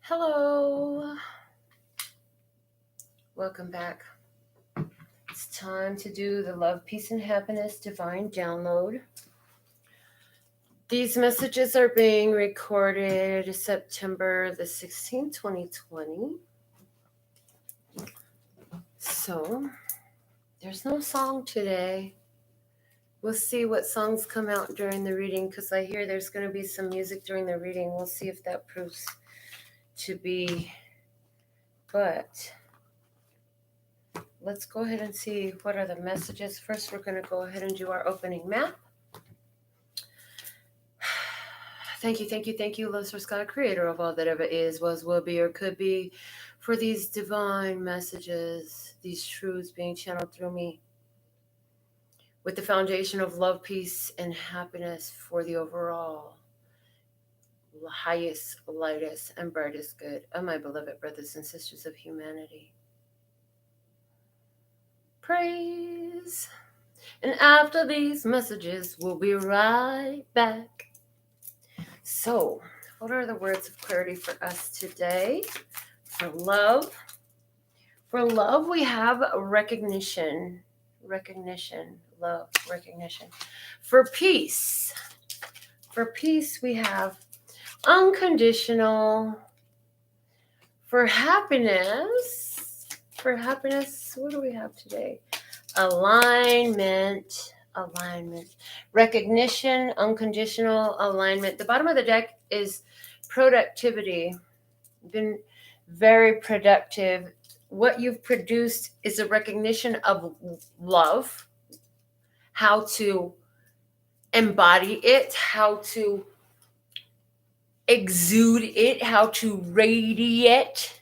Hello, welcome back. It's time to do the Love, Peace, and Happiness Divine Download. These messages are being recorded September the 16th, 2020. So, there's no song today. We'll see what songs come out during the reading because I hear there's going to be some music during the reading. We'll see if that proves to be. But let's go ahead and see what are the messages. First, we're going to go ahead and do our opening map. Thank you, Lord Source God, creator of all that ever is, was, will be, or could be, for these divine messages, these truths being channeled through me with the foundation of love, peace, and happiness for the overall highest, lightest, and brightest good of my beloved brothers and sisters of humanity. Praise. And after these messages, we'll be right back. So, what are the words of clarity for us today? For love, we have recognition. Love, recognition. For peace, we have unconditional. For happiness, what do we have today? Alignment. Recognition, unconditional, alignment. The bottom of the deck is productivity. Been very productive. What you've produced is a recognition of love, how to embody it, how to exude it, how to radiate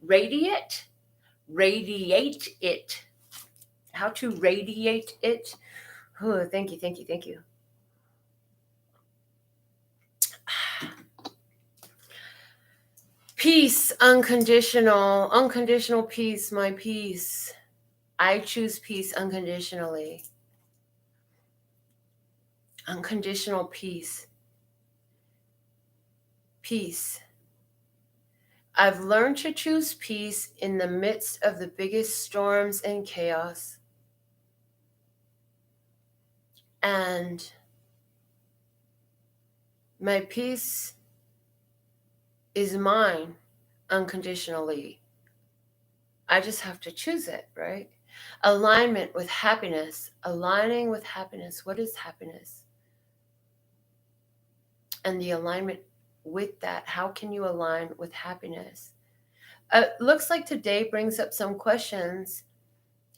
it. How to radiate it. Oh, thank you. Peace, unconditional peace, my peace. I choose peace unconditionally. Unconditional peace. Peace. I've learned to choose peace in the midst of the biggest storms and chaos. And my peace is mine unconditionally. I just have to choose it, right? Alignment with happiness. Aligning with happiness. What is happiness? And the alignment with that. How can you align with happiness? Looks like today brings up some questions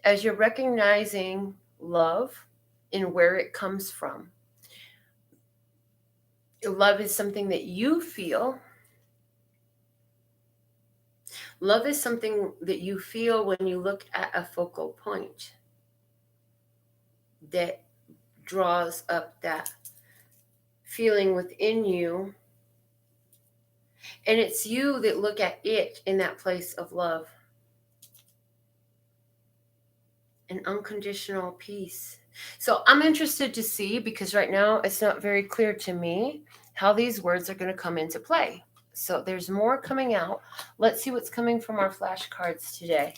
as you're recognizing love and where it comes from. Love is something that you feel. Love is something that you feel when you look at a focal point that draws up that feeling within you. And it's you that look at it in that place of love. An unconditional peace. So I'm interested to see, because right now it's not very clear to me how these words are going to come into play. So there's more coming out. Let's see what's coming from our flashcards today.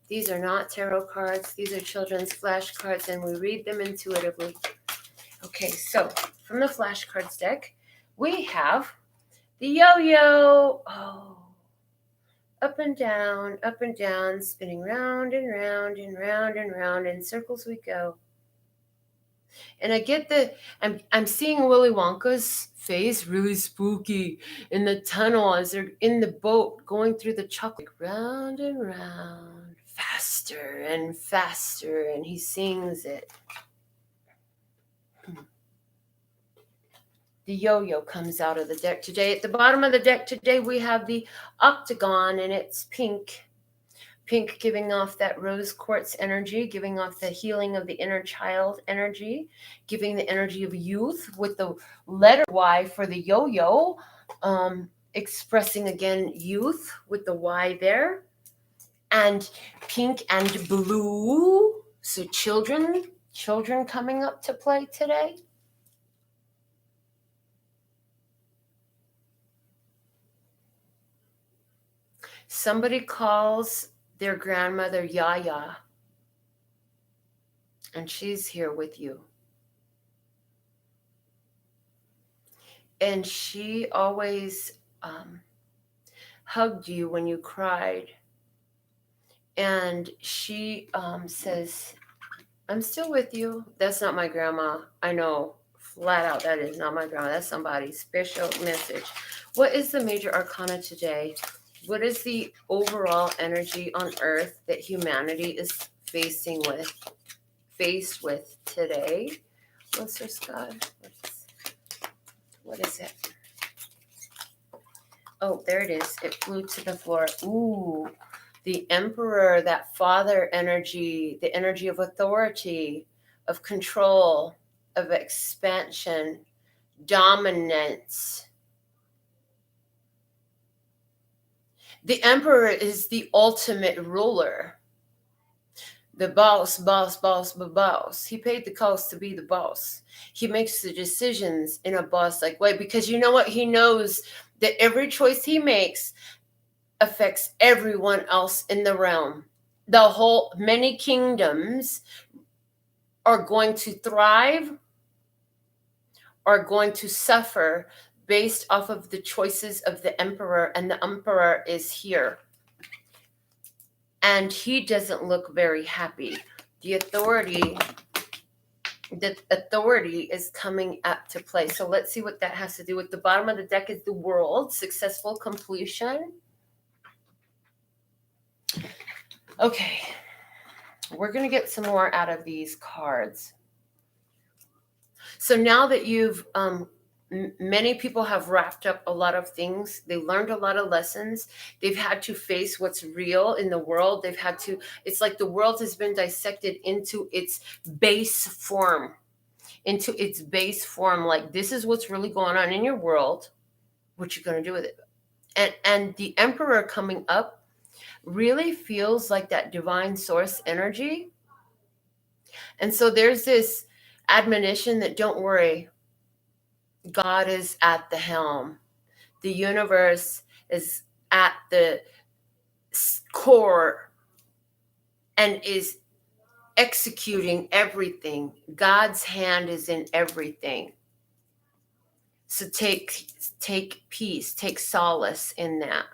These are not tarot cards. These are children's flashcards, and we read them intuitively. Okay, so from the flashcards deck, we have the yo-yo. Oh, up and down, spinning round and round and round and round. In circles we go. And I get I'm seeing Willy Wonka's face, really spooky, in the tunnel as they're in the boat going through the chocolate. Round and round, faster and faster, and he sings it. The yo-yo comes out of the deck today. At the bottom of the deck today, we have the octagon, and it's pink. Pink giving off that rose quartz energy, giving off the healing of the inner child energy, giving the energy of youth with the letter Y for the yo-yo, expressing again youth with the Y there. And pink and blue, so children coming up to play today. Somebody calls their grandmother Yaya, and she's here with you. And she always hugged you when you cried. And she says, I'm still with you. That's not my grandma. I know flat out that is not my grandma. That's somebody's special message. What is the major arcana today? What is the overall energy on Earth that humanity is faced with today? What's her sky? What is it? Oh, there it is. It flew to the floor. Ooh, the Emperor, that father energy, the energy of authority, of control, of expansion, dominance. The Emperor is the ultimate ruler. The boss. He paid the cost to be the boss. He makes the decisions in a boss-like way because you know what? He knows that every choice he makes affects everyone else in the realm. Many kingdoms are going to thrive or going to suffer based off of the choices of the Emperor, and the Emperor is here. And he doesn't look very happy. The authority is coming up to play. So let's see what that has to do with. The bottom of the deck is the World, successful completion. Okay, we're going to get some more out of these cards. So now that you've, many people have wrapped up a lot of things. They learned a lot of lessons. They've had to face what's real in the world. It's like the world has been dissected into its base form. Like, this is what's really going on in your world. What you're going to do with it. And the Emperor coming up really feels like that divine source energy. And so there's this admonition that don't worry, God is at the helm. The universe is at the core and is executing everything. God's hand is in everything. So take peace, take solace in that.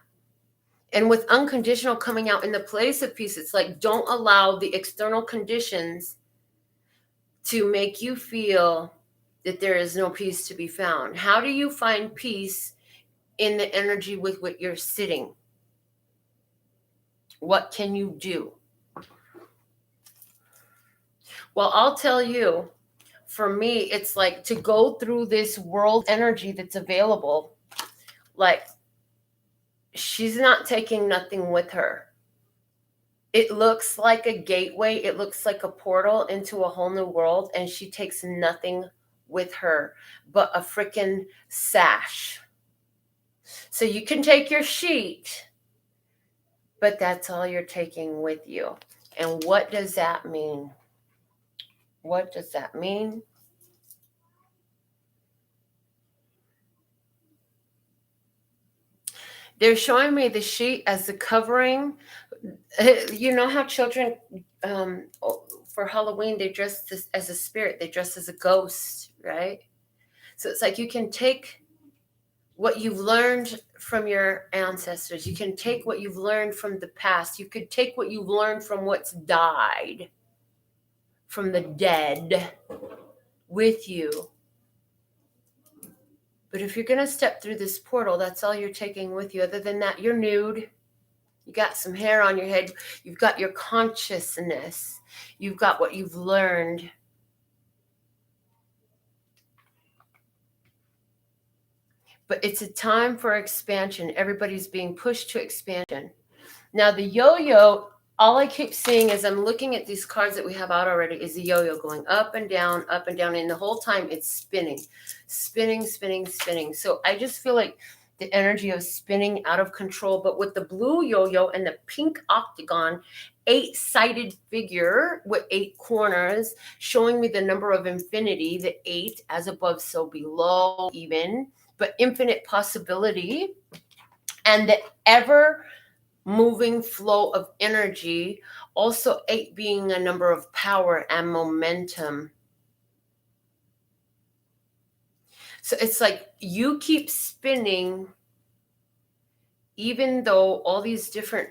And with unconditional coming out in the place of peace, it's like, don't allow the external conditions to make you feel that there is no peace to be found. How do you find peace in the energy with which you're sitting? What can you do? Well, I'll tell you, for me, it's like to go through this world energy that's available. Like, she's not taking nothing with her. It looks like a gateway. It looks like a portal into a whole new world. And she takes nothing with her but a freaking sash. So you can take your sheet, but that's all you're taking with you. And what does that mean? What does that mean? They're showing me the sheet as the covering. You know how children, for Halloween, they dress as a spirit. They dress as a ghost, right? So it's like you can take what you've learned from your ancestors. You can take what you've learned from the past. You could take what you've learned from what's died, from the dead, with you. But if you're going to step through this portal, that's all you're taking with you. Other than that, you're nude. You got some hair on your head. You've got your consciousness. You've got what you've learned. But it's a time for expansion. Everybody's being pushed to expansion. Now, the yo-yo, all I keep seeing as I'm looking at these cards that we have out already is the yo-yo going up and down, up and down. And the whole time it's spinning, spinning, spinning, spinning. So I just feel like the energy of spinning out of control. But with the blue yo-yo and the pink octagon, 8-sided figure with 8 corners, showing me the number of infinity, the 8, as above, so below even, but infinite possibility. And the ever moving flow of energy. Also 8 being a number of power and momentum. So it's like you keep spinning, even though all these different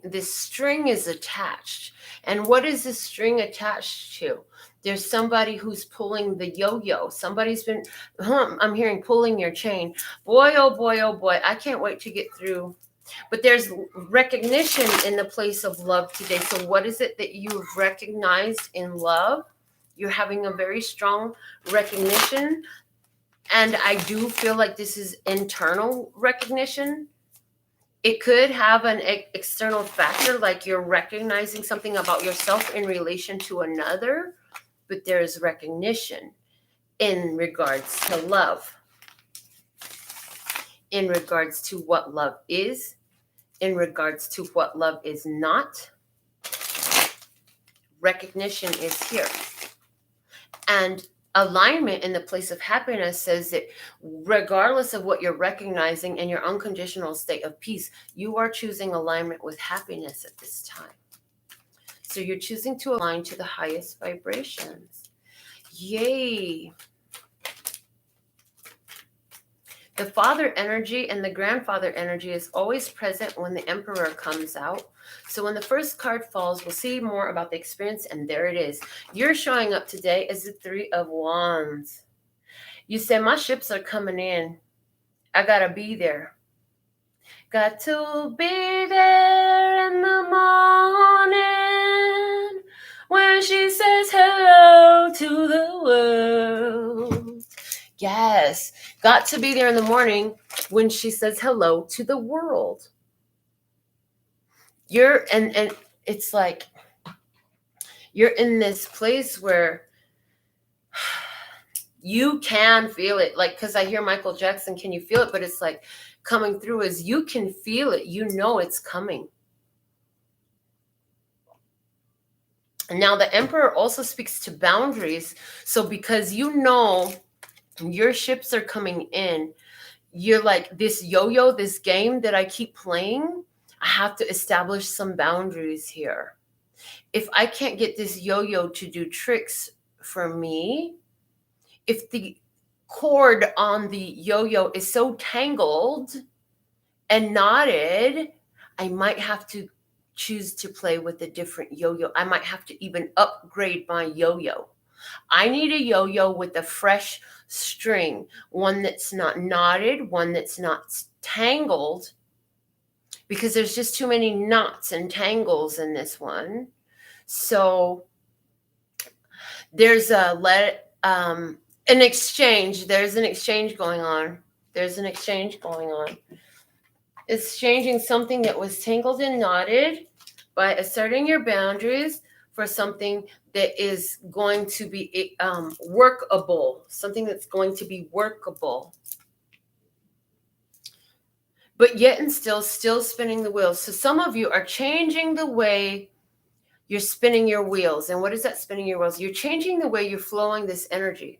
this string is attached. And what is this string attached to? There's somebody who's pulling the yo-yo. Somebody's been, I'm hearing pulling your chain. Boy, oh boy, oh boy. I can't wait to get through. But there's recognition in the place of love today. So what is it that you've recognized in love? You're having a very strong recognition. And I do feel like this is internal recognition. It could have an external factor, like you're recognizing something about yourself in relation to another, but there's recognition in regards to love, in regards to what love is, in regards to what love is not. Recognition is here. And alignment in the place of happiness says that regardless of what you're recognizing in your unconditional state of peace, you are choosing alignment with happiness at this time. So you're choosing to align to the highest vibrations. Yay. The father energy and the grandfather energy is always present when the emperor comes out. So when the first card falls, we'll see more about the experience, and there it is. You're showing up today as the 3 of Wands. You say, my ships are coming in. I gotta be there. Got to be there in the morning when she says hello to the world. Yes, got to be there in the morning when she says hello to the world. You're, and it's like, you're in this place where you can feel it. Like, because I hear Michael Jackson, can you feel it? But it's like coming through as you can feel it. You know it's coming. And now the emperor also speaks to boundaries. So because you know your ships are coming in, you're like, this yo-yo, this game that I keep playing, I have to establish some boundaries here. If I can't get this yo-yo to do tricks for me, if the cord on the yo-yo is so tangled and knotted, I might have to choose to play with a different yo-yo. I might have to even upgrade my yo-yo. I need a yo-yo with a fresh string, one that's not knotted, one that's not tangled, because there's just too many knots and tangles in this one. So there's an exchange. There's an exchange going on. There's an exchange going on. Exchanging something that was tangled and knotted by asserting your boundaries for something that is going to be workable, something that's going to be workable. But yet and still spinning the wheels. So some of you are changing the way you're spinning your wheels. And what is that, spinning your wheels? You're changing the way you're flowing this energy.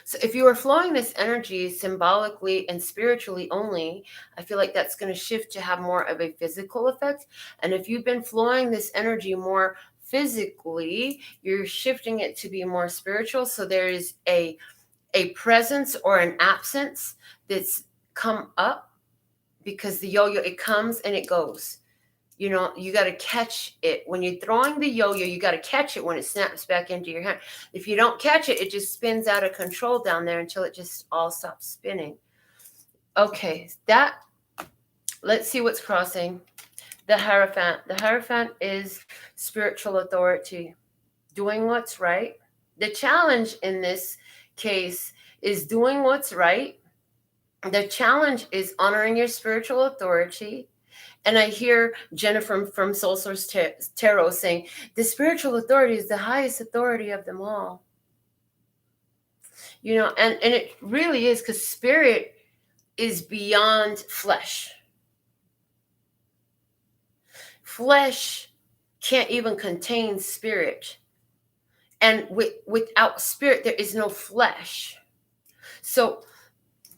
So if you are flowing this energy symbolically and spiritually only, I feel like that's going to shift to have more of a physical effect. And if you've been flowing this energy more physically, you're shifting it to be more spiritual. So there is a presence or an absence that's come up, because the yo-yo, it comes and it goes. You know, you got to catch it. When you're throwing the yo-yo, you got to catch it when it snaps back into your hand. If you don't catch it, it just spins out of control down there until it just all stops spinning. Okay, let's see what's crossing. The Hierophant. The Hierophant is spiritual authority, doing what's right. The challenge in this case is doing what's right. The challenge is honoring your spiritual authority. And I hear Jennifer from Soul Source Tarot saying, the spiritual authority is the highest authority of them all. You know, and it really is, because spirit is beyond flesh. Flesh can't even contain spirit. And without spirit, there is no flesh. So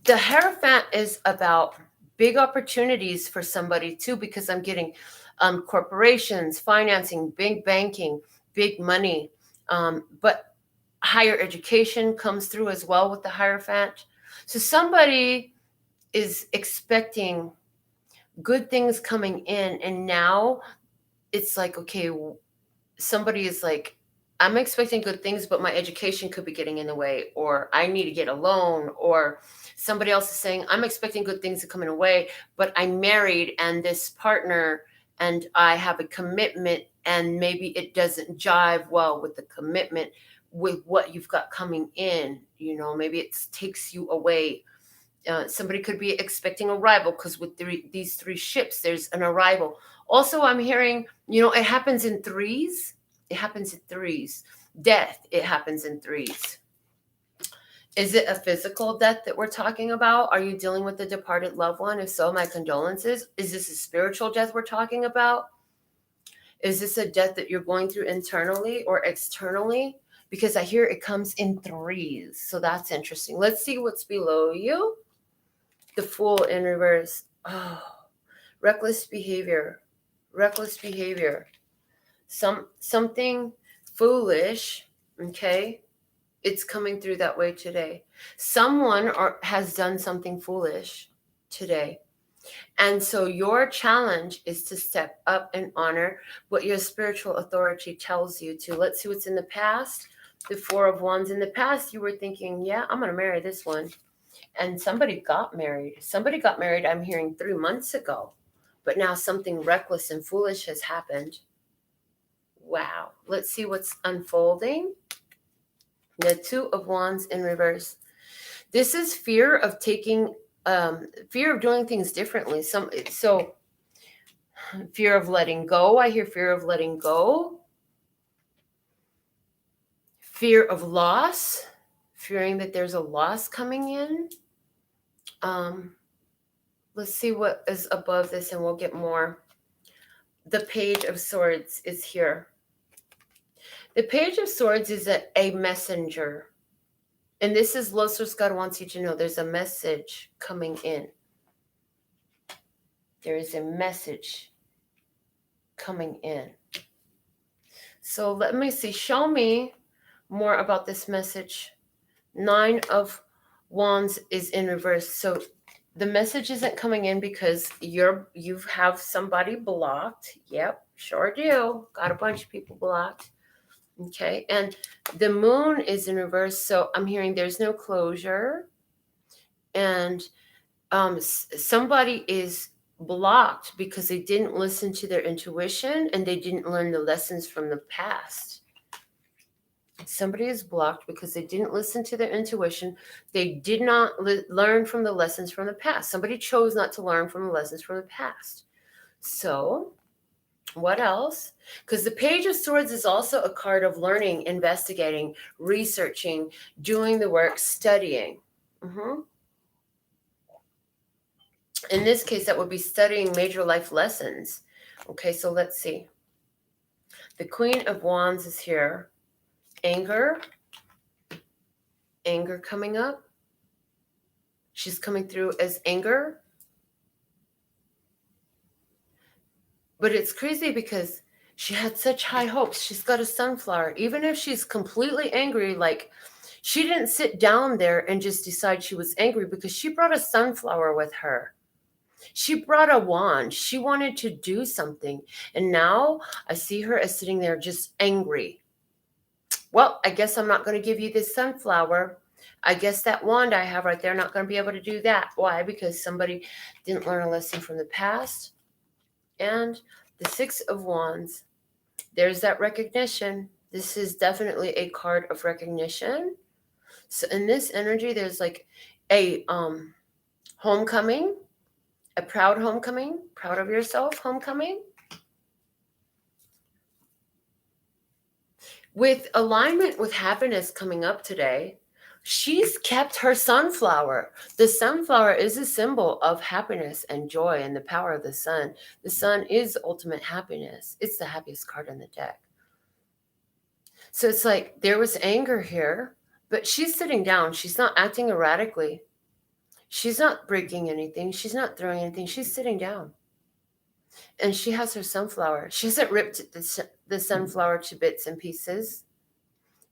the Hierophant is about big opportunities for somebody too, because I'm getting corporations, financing, big banking, big money. But higher education comes through as well with the Hierophant. So somebody is expecting good things coming in, and now it's like, okay, somebody is like, I'm expecting good things, but my education could be getting in the way, or I need to get a loan, or somebody else is saying, I'm expecting good things to come in a way, but I'm married and this partner and I have a commitment, and maybe it doesn't jive well with the commitment with what you've got coming in. You know, maybe it takes you away. Somebody could be expecting arrival, because with these three ships, there's an arrival. Also, I'm hearing, you know, it happens in threes. It happens in threes. Death, it happens in threes. Is it a physical death that we're talking about? Are you dealing with a departed loved one? If so, my condolences. Is this a spiritual death we're talking about? Is this a death that you're going through internally or externally? Because I hear it comes in threes. So that's interesting. Let's see what's below you. The Fool in reverse. Oh, reckless behavior. Reckless behavior. Something foolish, okay? It's coming through that way today. Someone has done something foolish today. And so your challenge is to step up and honor what your spiritual authority tells you to. Let's see what's in the past. The Four of Wands. In the past, you were thinking, yeah, I'm going to marry this one. And somebody got married. Somebody got married, I'm hearing 3 months ago. But now something reckless and foolish has happened. Wow. Let's see what's unfolding. The Two of Wands in reverse. This is fear of taking, fear of doing things differently. So fear of letting go. I hear fear of letting go. Fear of loss. Fearing that there's a loss coming in. Let's see what is above this, and we'll get more. The Page of Swords is here. The Page of Swords is a messenger. And this is Los God wants you to know there's a message coming in. There is a message coming in. So let me see. Show me more about this message. 9 of Wands is in reverse. So the message isn't coming in because you have somebody blocked. Yep, sure do. Got a bunch of people blocked. Okay, and the Moon is in reverse. So I'm hearing there's no closure. And somebody is blocked because they didn't listen to their intuition and they didn't learn the lessons from the past. Somebody is blocked because they didn't listen to their intuition. They did not learn from the lessons from the past. Somebody chose not to learn from the lessons from the past. So what else? Because the Page of Swords is also a card of learning, investigating, researching, doing the work, studying. In this case, that would be studying major life lessons. Okay, so let's see. The Queen of Wands is here. Anger coming up. She's coming through as anger. But it's crazy because she had such high hopes. She's got a sunflower. Even if she's completely angry, like she didn't sit down there and just decide she was angry, because she brought a sunflower with her. She brought a wand. She wanted to do something. And now I see her as sitting there just angry. Well, I guess I'm not going to give you this sunflower. I guess that wand I have right there, not going to be able to do that. Why? Because somebody didn't learn a lesson from the past. And the Six of Wands, there's that recognition. This is definitely a card of recognition. So in this energy, there's like a homecoming, a proud homecoming, proud of yourself homecoming. With alignment with happiness coming up today, she's kept her sunflower. The sunflower is a symbol of happiness and joy and the power of the sun. The sun is ultimate happiness. It's the happiest card in the deck. So it's like there was anger here, but she's sitting down. She's not acting erratically. She's not breaking anything. She's not throwing anything. She's sitting down. And she has her sunflower. She hasn't ripped the sunflower to bits and pieces.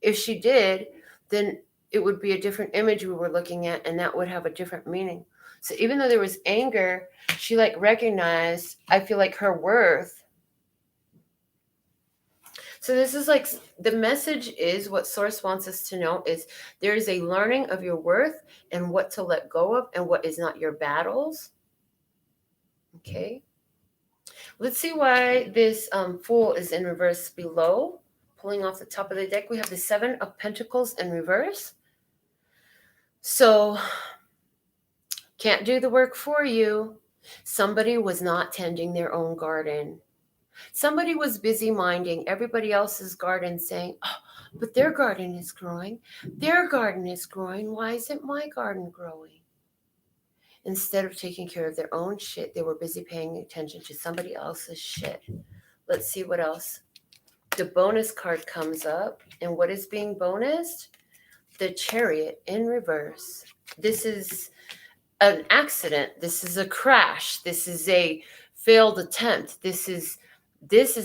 If she did, then it would be a different image we were looking at, and that would have a different meaning. So even though there was anger, she like recognized, I feel like, her worth. So this is like, the message is, what Source wants us to know is there is a learning of your worth and what to let go of and what is not your battles. Okay. Let's see why this Fool is in reverse below. Pulling off the top of the deck, we have the Seven of Pentacles in reverse. So, can't do the work for you. Somebody was not tending their own garden. Somebody was busy minding everybody else's garden, saying, oh, but their garden is growing. Their garden is growing. Why isn't my garden growing? Instead of taking care of their own shit, they were busy paying attention to somebody else's shit. Let's see what else. The bonus card comes up. And what is being bonused? The Chariot in reverse. This is an accident. This is a crash. This is a failed attempt. This is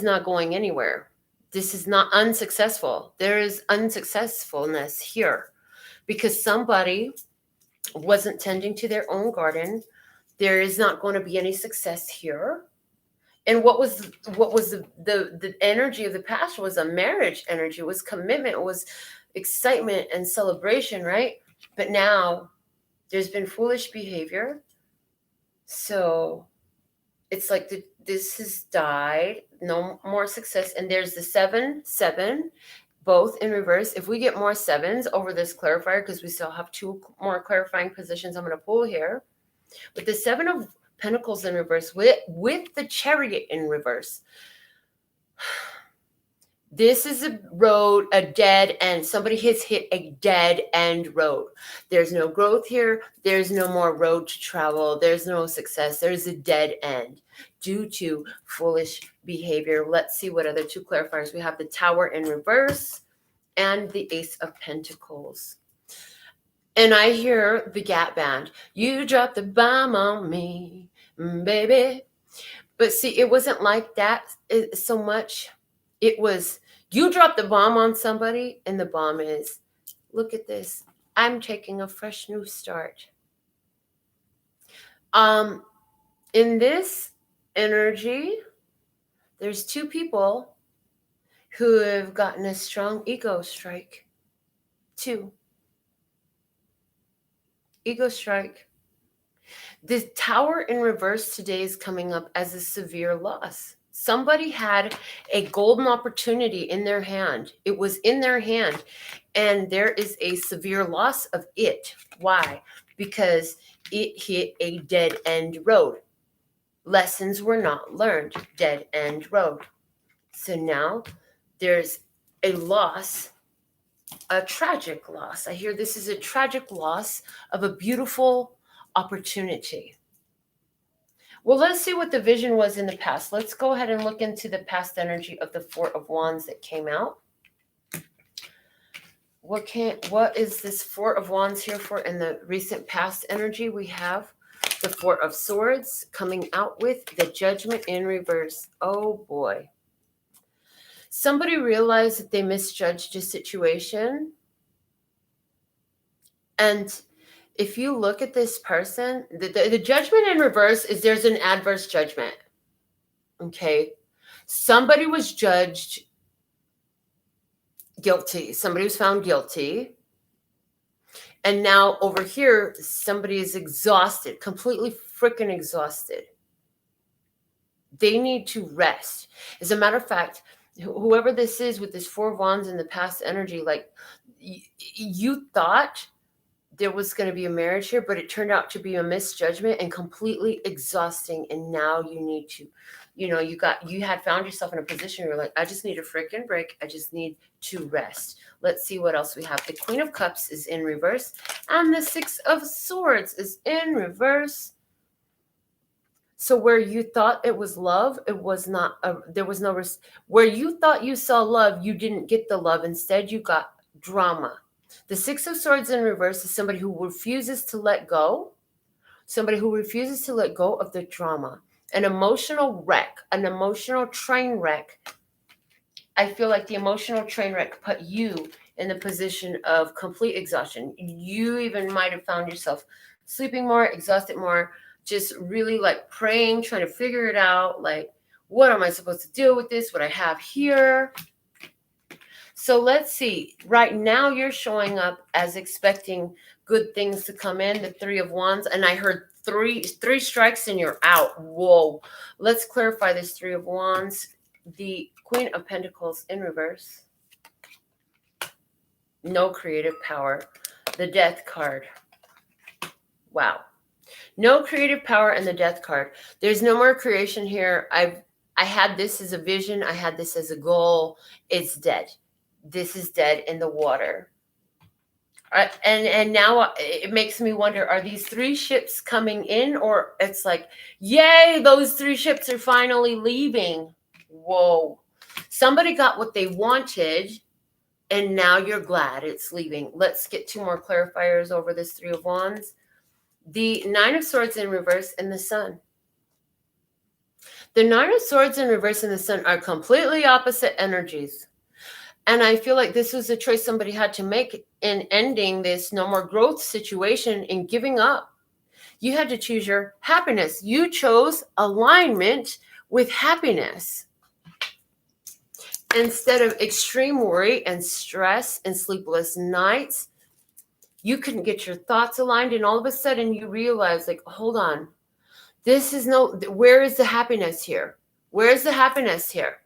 not going anywhere. This is not unsuccessful. There is unsuccessfulness here because somebody wasn't tending to their own garden. There is not going to be any success here. And what was the energy of the past was a marriage energy, it was commitment, it was excitement and celebration, right? But now there's been foolish behavior. So it's like this has died, no more success. And there's the 7, both in reverse. If we get more 7s over this clarifier, because we still have 2 more clarifying positions I'm going to pull here. With the 7 of Pentacles in reverse, with the Chariot in reverse, this is a road, a dead end. Somebody has hit a dead end road. There's no growth here. There's no more road to travel. There's no success. There's a dead end due to foolish behavior. Let's see what other 2 clarifiers. We have the Tower in reverse and the Ace of Pentacles. And I hear the Gap Band. You dropped the bomb on me, baby. But see, it wasn't like that so much. It was, you dropped the bomb on somebody, and the bomb is, look at this. I'm taking a fresh new start. In this energy, there's 2 people who have gotten a strong ego strike. 2. Ego strike. The Tower in reverse today is coming up as a severe loss. Somebody had a golden opportunity in their hand. It was in their hand, and there is a severe loss of it. Why? Because it hit a dead end road. Lessons were not learned. Dead end road. So now there's a loss, a tragic loss. I hear this is a tragic loss of a beautiful opportunity. Well, let's see what the vision was in the past. Let's go ahead and look into the past energy of the 4 of Wands that came out. What is this 4 of Wands here for in the recent past energy? We have the 4 of Swords coming out with the Judgment in reverse. Oh boy. Somebody realized that they misjudged a situation. And if you look at this person, the Judgment in reverse is there's an adverse judgment. Okay. Somebody was judged guilty. Somebody was found guilty. And now over here, somebody is exhausted, completely freaking exhausted. They need to rest. As a matter of fact, whoever this is with this 4 of Wands in the past energy, like you thought there was going to be a marriage here, but it turned out to be a misjudgment and completely exhausting. And now you need to, you had found yourself in a position where you're like, I just need a freaking break. I just need to rest. Let's see what else we have. The Queen of Cups is in reverse and the 6 of Swords is in reverse. So where you thought it was love, it was not, there was no, where you thought you saw love, you didn't get the love. Instead, you got drama. The 6 of Swords in reverse is somebody who refuses to let go. somebody who refuses to let go of the drama, an emotional wreck, an emotional train wreck. I feel like the emotional train wreck put you in the position of complete exhaustion. You even might have found yourself sleeping more, exhausted more, just really like praying, trying to figure it out. Like, what am I supposed to do with this? What I have here? So let's see. Right now, you're showing up as expecting good things to come in, the Three of Wands. And I heard three strikes and you're out. Whoa. Let's clarify this Three of Wands. The Queen of Pentacles in reverse. No creative power. The Death card. Wow. No creative power and the Death card. There's no more creation here. I had this as a vision. I had this as a goal. It's dead. This is dead in the water. And now it makes me wonder, are these 3 ships coming in, or it's like, yay, those 3 ships are finally leaving. Whoa. Somebody got what they wanted, and now you're glad it's leaving. Let's get 2 more clarifiers over this 3 of Wands. The 9 of Swords in reverse and the Sun. The 9 of Swords in reverse and the Sun are completely opposite energies. And I feel like this was a choice somebody had to make in ending this no more growth situation and giving up. You had to choose your happiness. You chose alignment with happiness. Instead of extreme worry and stress and sleepless nights, you couldn't get your thoughts aligned. And all of a sudden you realize, like, hold on, where is the happiness here? Where's the happiness here?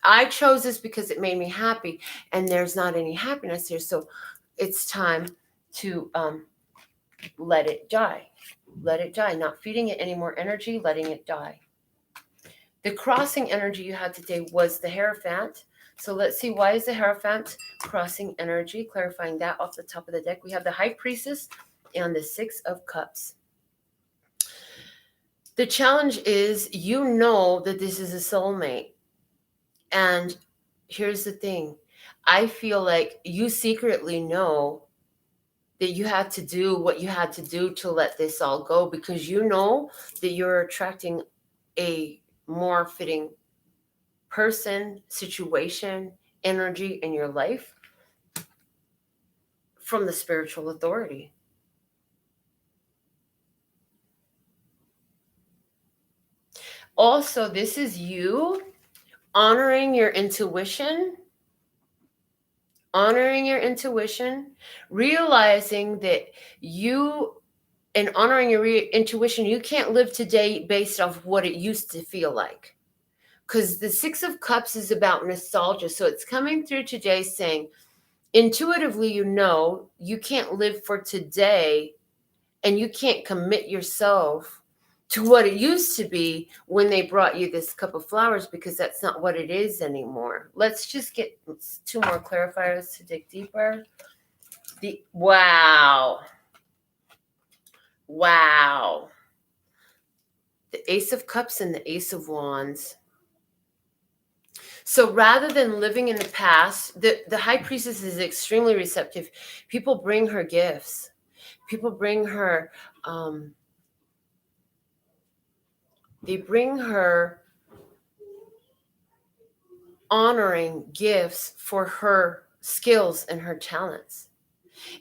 I chose this because it made me happy, and there's not any happiness here. So it's time to let it die. Let it die. Not feeding it any more energy, letting it die. The crossing energy you had today was the Hierophant. So let's see, why is the Hierophant crossing energy? Clarifying that off the top of the deck. We have the High Priestess and the 6 of Cups. The challenge is, you know that this is a soulmate. And here's the thing. I feel like you secretly know that you had to do what you had to do to let this all go, because you know that you're attracting a more fitting person, situation, energy in your life from the spiritual authority. Also, this is you honoring your intuition, realizing that in honoring your intuition, you can't live today based off what it used to feel like. Because the 6 of Cups is about nostalgia. So it's coming through today saying, intuitively, you know, you can't live for today, and you can't commit yourself to what it used to be when they brought you this cup of flowers, because that's not what it is anymore. Let's just get 2 more clarifiers to dig deeper. Wow. The Ace of Cups and the Ace of Wands. So rather than living in the past, the High Priestess is extremely receptive. People bring her gifts. People bring her, they bring her honoring gifts for her skills and her talents.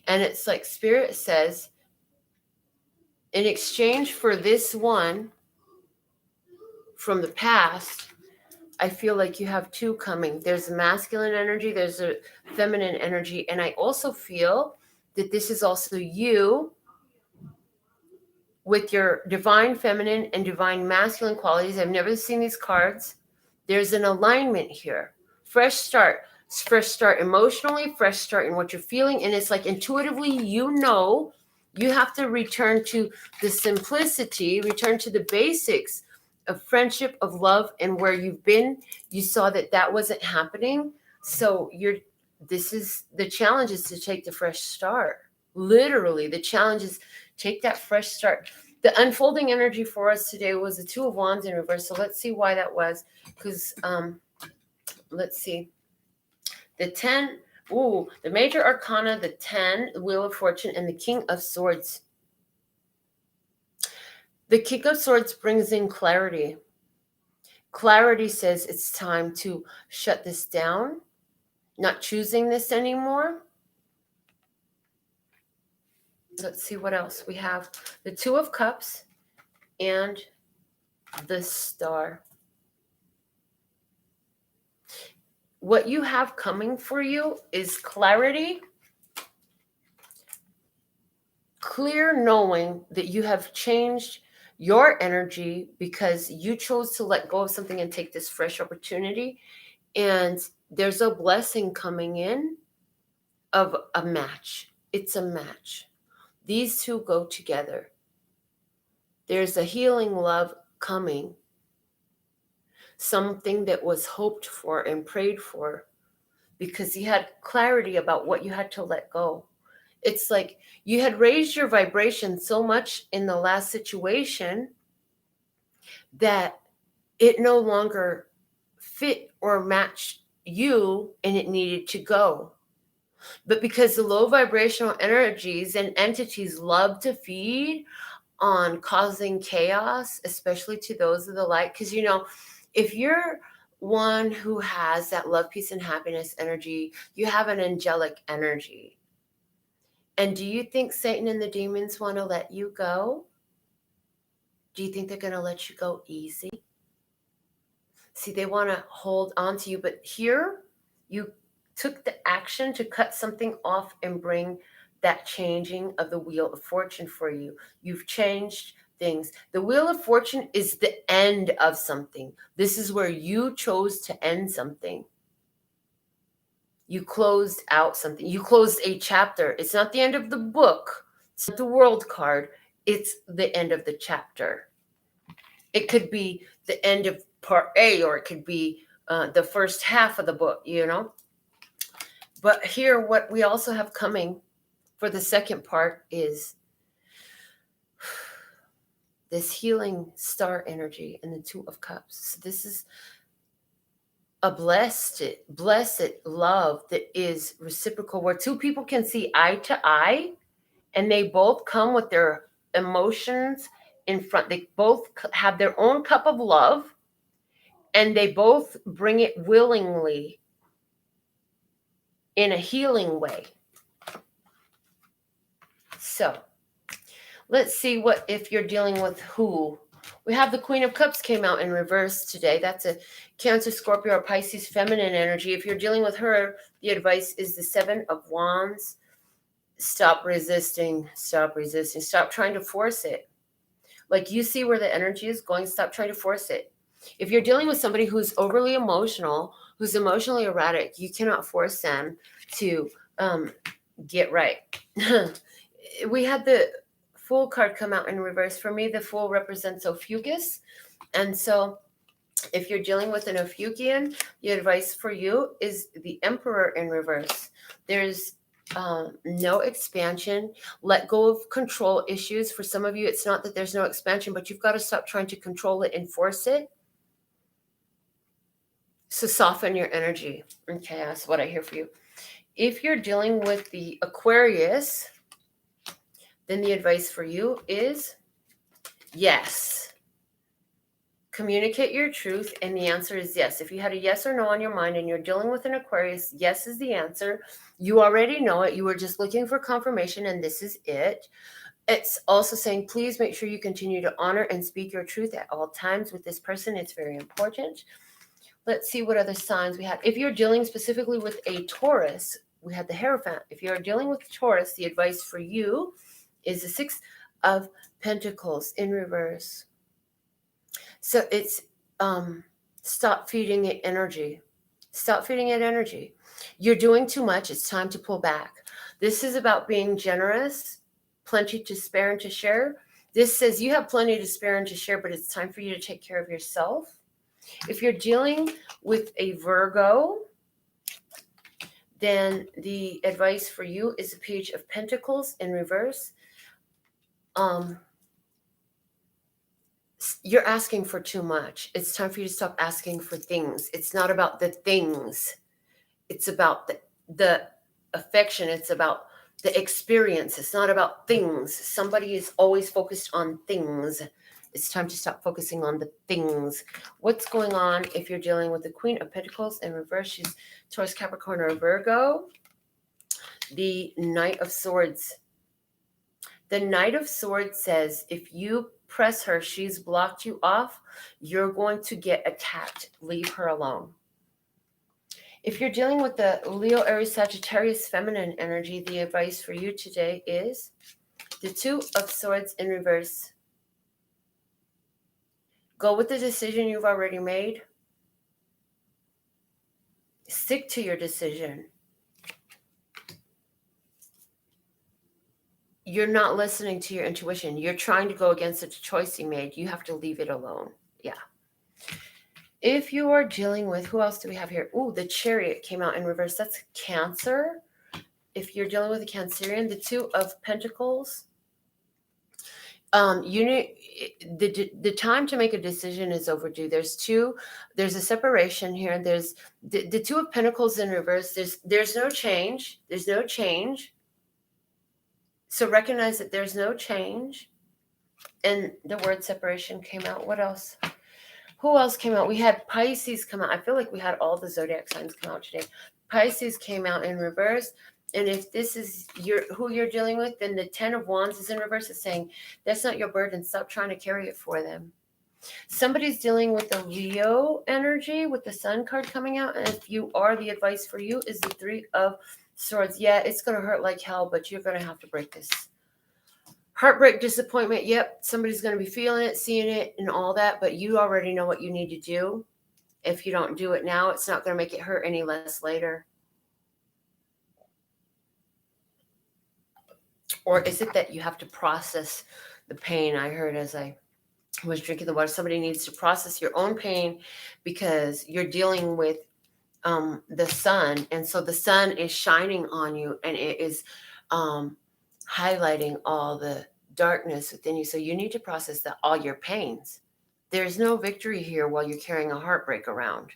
And it's like Spirit says, in exchange for this one from the past, I feel like you have 2 coming. There's a masculine energy, there's a feminine energy. And I also feel that this is also you with your divine feminine and divine masculine qualities. I've never seen these cards. There's an alignment here. Fresh start emotionally, fresh start in what you're feeling. And it's like intuitively, you know, you have to return to the simplicity, return to the basics of friendship, of love, and where you've been. You saw that wasn't happening. So this is the challenge, is to take the fresh start. Literally, the challenge is take that fresh start. The unfolding energy for us today was the 2 of Wands in reverse. So let's see why that was. Because let's see. The 10, the major arcana, the 10, the Wheel of Fortune, and the King of Swords. The King of Swords brings in clarity. Clarity says it's time to shut this down, not choosing this anymore. Let's see what else. We have the Two of Cups and the Star. What you have coming for you is clarity, clear knowing that you have changed your energy because you chose to let go of something and take this fresh opportunity. And there's a blessing coming in of a match. It's a match. These two go together. There's a healing love coming. Something that was hoped for and prayed for because you had clarity about what you had to let go. It's like you had raised your vibration so much in the last situation that it no longer fit or matched you and it needed to go. But because the low vibrational energies and entities love to feed on causing chaos, especially to those of the light, because, you know, if you're one who has that love, peace, and happiness energy, you have an angelic energy. And do you think Satan and the demons want to let you go? Do you think they're going to let you go easy? See, they want to hold on to you. But here, you took the action to cut something off and bring that changing of the Wheel of Fortune for you. You've changed things. The Wheel of Fortune is the end of something. This is where you chose to end something. You closed out something. You closed a chapter. It's not the end of the book. It's not the world card. It's the end of the chapter. It could be the end of part A, or it could be the first half of the book, you know. But here, what we also have coming for the second part is this healing star energy and the Two of Cups. So this is a blessed love that is reciprocal, where two people can see eye to eye and they both come with their emotions in front. They both have their own cup of love and they both bring it willingly in a healing way. So let's see what if you're dealing with who. We have the Queen of Cups came out in reverse today. That's a Cancer, Scorpio, or Pisces feminine energy. If you're dealing with her, the advice is the Seven of Wands. Stop resisting. Stop resisting. Stop trying to force it. Like, you see where the energy is going. Stop trying to force it. If you're dealing with somebody who's overly emotional, who's emotionally erratic, you cannot force them to get right. We had the Fool card come out in reverse. For me, the Fool represents Ophiuchus. And so if you're dealing with an Ophiuchian, the advice for you is the Emperor in reverse. There's no expansion. Let go of control issues. For some of you, it's not that there's no expansion, but you've got to stop trying to control it and force it. So soften your energy. Okay, that's what I hear for you. If you're dealing with the Aquarius, then the advice for you is yes. Communicate your truth, and the answer is yes. If you had a yes or no on your mind and you're dealing with an Aquarius, yes is the answer. You already know it. You were just looking for confirmation, and this is it. It's also saying, please make sure you continue to honor and speak your truth at all times with this person. It's very important. Let's see what other signs we had. If you're dealing specifically with a Taurus, we had the Hierophant. If you're dealing with Taurus, the advice for you is the Six of Pentacles in reverse. So it's stop feeding it energy. Stop feeding it energy. You're doing too much. It's time to pull back. This is about being generous, plenty to spare and to share. This says you have plenty to spare and to share, but it's time for you to take care of yourself. If you're dealing with a Virgo, then the advice for you is the Page of Pentacles in reverse. You're asking for too much. It's time for you to stop asking for things. It's not about the things. It's about the affection. It's about the experience. It's not about things. Somebody is always focused on things. It's time to stop focusing on the things. What's going on if you're dealing with the Queen of Pentacles in reverse? She's Taurus, Capricorn, or Virgo. The Knight of Swords. The Knight of Swords says if you press her, she's blocked you off, you're going to get attacked. Leave her alone. If you're dealing with the Leo, Aries, Sagittarius feminine energy, the advice for you today is the Two of Swords in reverse. Go with the decision you've already made. Stick to your decision. You're not listening to your intuition. You're trying to go against the choice you made. You have to leave it alone. Yeah. If you are dealing with, who else do we have here? Oh, the Chariot came out in reverse. That's Cancer. If you're dealing with a Cancerian, the Two of Pentacles. You need the time to make a decision is overdue. There's a separation here. There's the Two of Pentacles in reverse. There's no change. There's no change. So recognize that there's no change. And the word separation came out. What else? Who else came out? We had Pisces come out. I feel like we had all the zodiac signs come out today. Pisces came out in reverse. And if this is who you're dealing with, then the 10 of Wands is in reverse. It's saying that's not your burden. Stop trying to carry it for them. Somebody's dealing with the Leo energy with the Sun card coming out. And if you are, the advice for you is the Three of Swords. Yeah, it's going to hurt like hell, but you're going to have to break this. Heartbreak, disappointment. Yep, somebody's going to be feeling it, seeing it, and all that. But you already know what you need to do. If you don't do it now, it's not going to make it hurt any less later. Or is it that you have to process the pain? I heard as I was drinking the water, somebody needs to process your own pain because you're dealing with the sun. And so the sun is shining on you and it is highlighting all the darkness within you. So you need to process all your pains. There's no victory here while you're carrying a heartbreak around.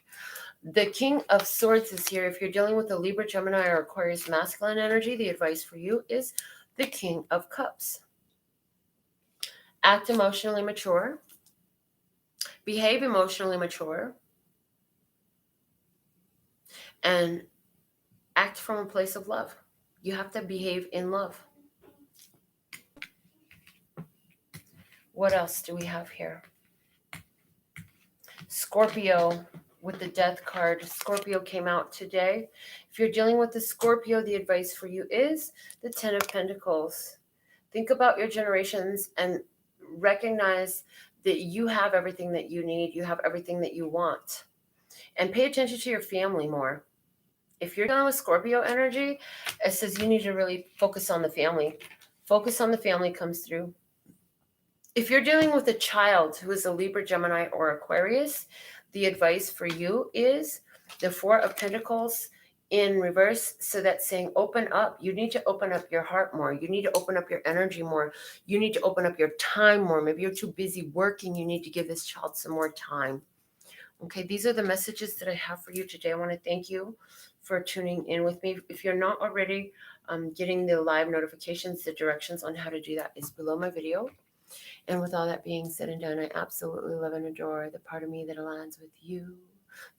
The King of Swords is here. If you're dealing with a Libra, Gemini, or Aquarius masculine energy, the advice for you is the King of Cups. Act emotionally mature. Behave emotionally mature. And act from a place of love. You have to behave in love. What else do we have here? Scorpio with the Death card. Scorpio came out today. If you're dealing with the Scorpio, the advice for you is the 10 of Pentacles. Think about your generations and recognize that you have everything that you need. You have everything that you want. And pay attention to your family more. If you're dealing with Scorpio energy, it says you need to really focus on the family. Focus on the family comes through. If you're dealing with a child who is a Libra, Gemini, or Aquarius, the advice for you is the Four of Pentacles in reverse. So that's saying open up. You need to open up your heart more. You need to open up your energy more. You need to open up your time more. Maybe you're too busy working. You need to give this child some more time. Okay, these are the messages that I have for you today. I want to thank you for tuning in with me. If you're not already getting the live notifications, the directions on how to do that is below my video. And with all that being said and done, I absolutely love and adore the part of me that aligns with you.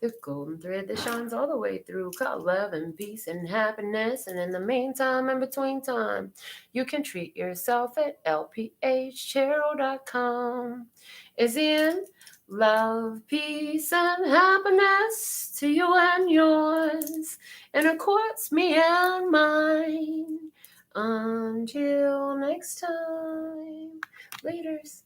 The golden thread that shines all the way through, called love and peace and happiness. And in the meantime, in between time, you can treat yourself at lphtarot.com. Is the end. Love, peace, and happiness to you and yours. And of course, me and mine. Until next time. Laters.